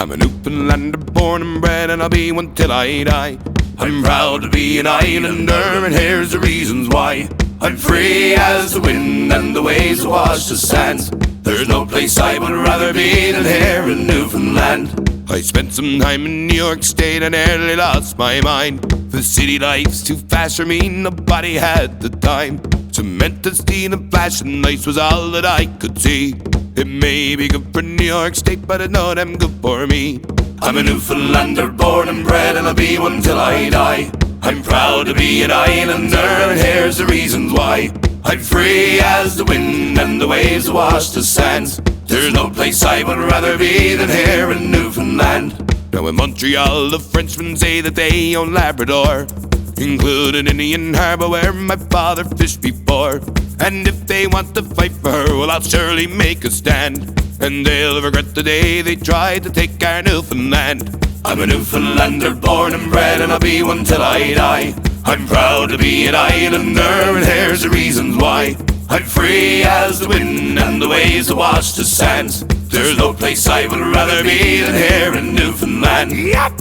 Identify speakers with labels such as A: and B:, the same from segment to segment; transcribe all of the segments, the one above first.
A: I'm a Newfoundlander, born and bred, and I'll be one till I die. I'm proud to be an islander, and here's the reasons why. I'm free as the wind, and the waves wash the sands. There's no place I would rather be than here in Newfoundland. I spent some time in New York State and nearly lost my mind. The city life's too fast for me, nobody had the time. Cement and steel and flashing lights was all that I could see. It may be good for New York State, but it's not damn good for me. I'm a Newfoundlander, born and bred, and I'll be one till I die. I'm proud to be an islander, and here's the reasons why. I'm free as the wind, and the waves wash the sands. There's no place I would rather be than here in Newfoundland. Now in Montreal, the Frenchmen say that they own Labrador, including Indian Harbour where my father fished before. And if they want to fight for her, well, I'll surely make a stand. And they'll regret the day they tried to take our Newfoundland. I'm a Newfoundlander, born and bred, and I'll be one till I die. I'm proud to be an islander, and here's the reasons why. I'm free as the wind, and the waves wash the sands. There's no place I would rather be than here in Newfoundland. Yep!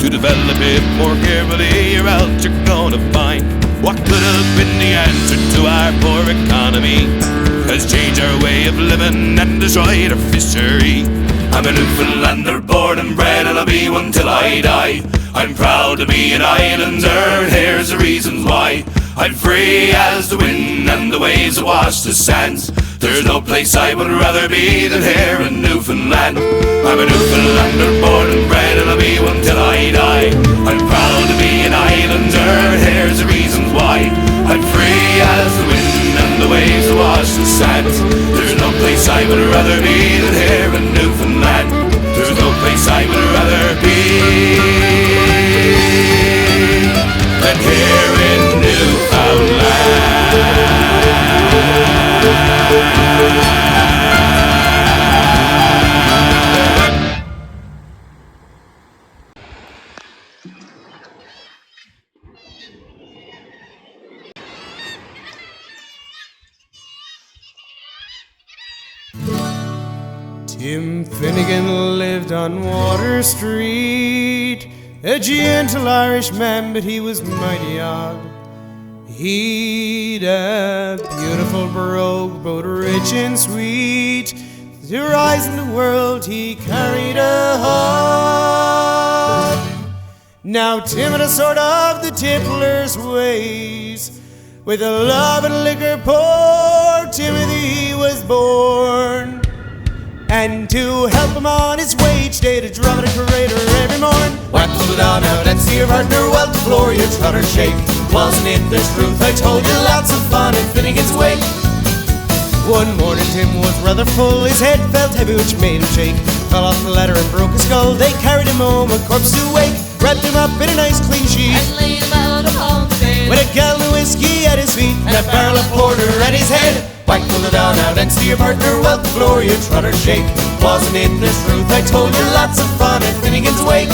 A: To develop it more carefully, or else you're gonna find what could have been the answer to our poor economy has changed our way of living and destroyed our fishery. I'm a Newfoundlander, born and bred, and I'll be one till I die. I'm proud to be an islander, and here's the reasons why. I'm free as the wind, and the waves wash the sands. There's no place I would rather be than here in Newfoundland. I'm a Newfoundlander, born and bred, and I'll be one till I die. I'm proud to be an islander, and here's the reasons why. I'm free as the wind, and the waves wash the sands. There's no place I would rather be than here in Newfoundland. There's no place I would rather be than here in Newfoundland.
B: Tim Finnegan lived on Water Street, a gentle Irishman, but he was mighty odd. He'd a beautiful brogue, both rich and sweet. To rise in the world he carried a heart. Now Tim had a sort of the tippler's ways. With a love and liquor poor Timothy was born. And to help him on his way each day to drum at a crater every morn.
C: Whack, pull it on out and see your partner well the floor you trot or shake. Wasn't it the truth I told you? Lots of fun in Finnegan's Wake.
B: One morning Tim was rather full, his head felt heavy which made him shake. Fell off the ladder and broke his skull, they carried him home a corpse to wake. Wrapped him up in a nice clean sheet
C: And laid him out upon the bed,
B: with a gallon of whiskey at his feet
C: and a barrel of porter at his head. Whack, pull it on out and see your partner well the floor you trot or shake. Wasn't it the truth I told you? Lots of fun at Finnegan's Wake.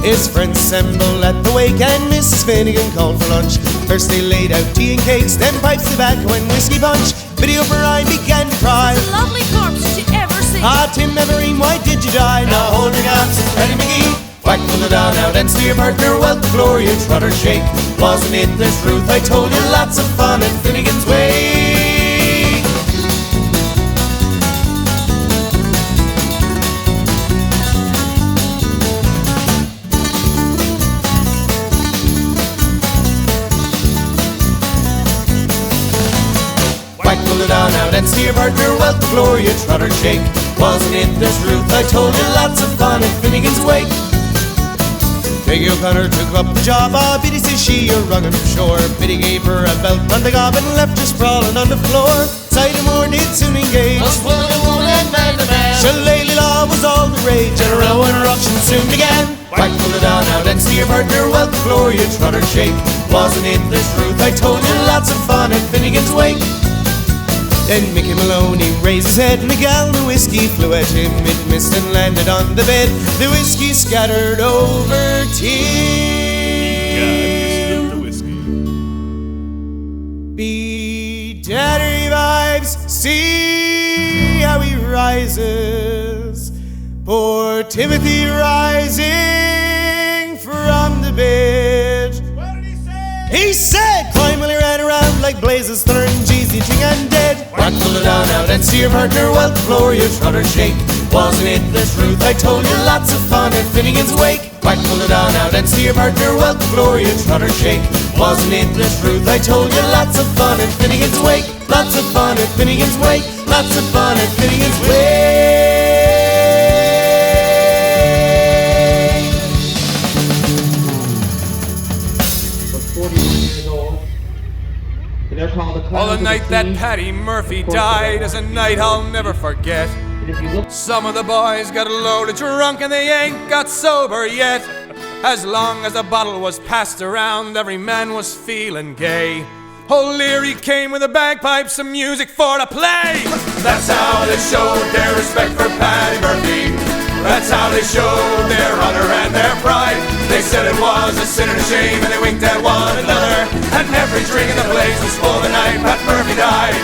B: His friends assembled at the wake and Mrs. Finnegan called for lunch. First they laid out tea and cakes, then pipes, tobacco and whiskey punch. Biddy O'Brien began to cry.
D: The lovely corpse did you ever see?
B: Ah, Tim Everine, why did you die?
C: Now hold your guns, it's Paddy McGee. Whack, pull it on out and see your partner well the floor you trot or shake. Wasn't it the truth I told you? Lots of fun at Finnegan's Wake. Pull it on out and see your partner well the floor you trot or shake. Wasn't it the truth I told you? Lots of fun at Finnegan's Wake.
B: Peggy O'Connor took up the job. Ah, Biddy says she a rugged from shore. Biddy gave her a belt on the gob and left her sprawling on the floor. Sidamore did soon engage. Shillelagh law was all the rage, and a row and a ruction soon began. Whack, pull it on out and see your partner. Well, the floor you trot her shake. Wasn't it this truth I told you? Lots of fun at Finnegan's Wake. Then Mickey Maloney raised his head, and a gallon of whiskey flew at him. It missed and landed on the bed. The whiskey scattered over Tim. Be daddy vibes, see how he rises. Poor Timothy rising from the bed.
C: What did he say?
B: He said, climb while he ran around like blazes, thunder and cheesy, ching and dead.
C: Whack, pull it on out and see your partner. Well, the floor you trot her shake. Wasn't it the truth I told you? Lots of fun at Finnegan's Wake. Whack, pull it on out and see your partner. Well, the floor you trot her shake. Wasn't it the truth I told you? Lots of fun at Finnegan's Wake. Lots of fun at Finnegan's Wake. Lots of fun at Finnegan's Wake.
E: Oh, the night that Paddy Murphy died is a night I'll never forget. Some of the boys got loaded drunk and they ain't got sober yet. As long as the bottle was passed around, every man was feeling gay. O'Leary came with the bagpipes and music for to play.
A: That's how they showed their respect for Paddy Murphy. That's how they showed their honor and their pride. They said it was a sin and a shame, and they winked at one another. And every drink in the place was full the night Pat Murphy died.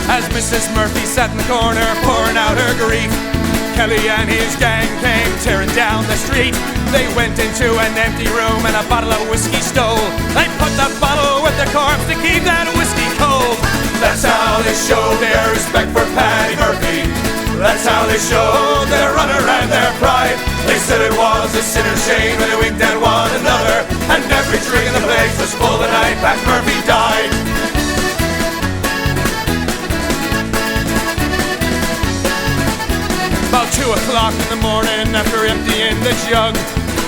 E: As Mrs. Murphy sat in the corner pouring out her grief, Kelly and his gang came tearing down the street. They went into an empty room and a bottle of whiskey stole. They put the bottle with the corpse to keep that whiskey cold.
A: That's how they showed their respect for Paddy Murphy. That's how they showed their honor and their pride. They said it was a sin and shame, and they winked at one another. And every drink in the place was full the night Pat Murphy died.
E: About 2 o'clock in the morning, after emptying the jug,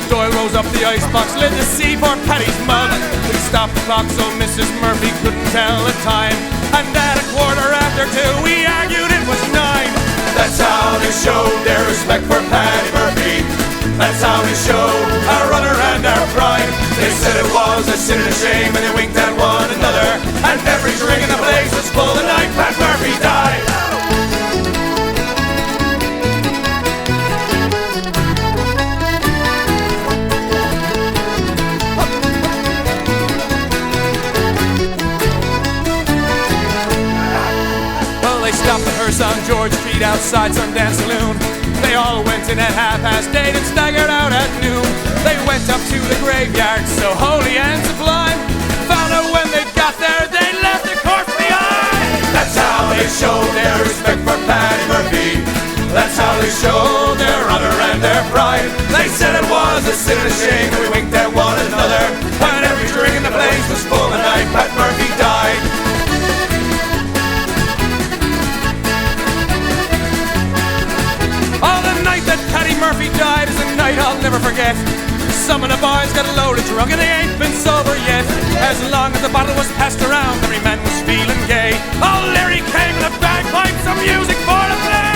E: Doyle rose up the icebox lid to see poor Paddy's mug. He stopped the clock so Mrs. Murphy couldn't tell the time. And at 2:15, we argued it was 9.
A: That's how they showed their respect for Paddy Murphy. That's how they showed our honor and our pride. They said it was a sin and a shame, and they winked at one another. And every drink in the place was full the night Pat Murphy died.
E: They stopped the hearse on George Street outside Sundance Saloon. They all went in at 8:30 and staggered out at noon. They went up to the graveyard, so holy and sublime. Found out when they got there, they left the corpse behind.
A: That's how they showed their respect for Paddy Murphy. That's how they showed their honor and their pride. They said it was a sin and a shame, and we winked at one another. And every drink in the place was full the night Pat Murphy died.
E: That Paddy Murphy died is a night I'll never forget. Some of the boys got loaded drunk and they ain't been sober yet. As long as the bottle was passed around, every man was feeling gay. O'Leary came with a bagpipe, some music for to play.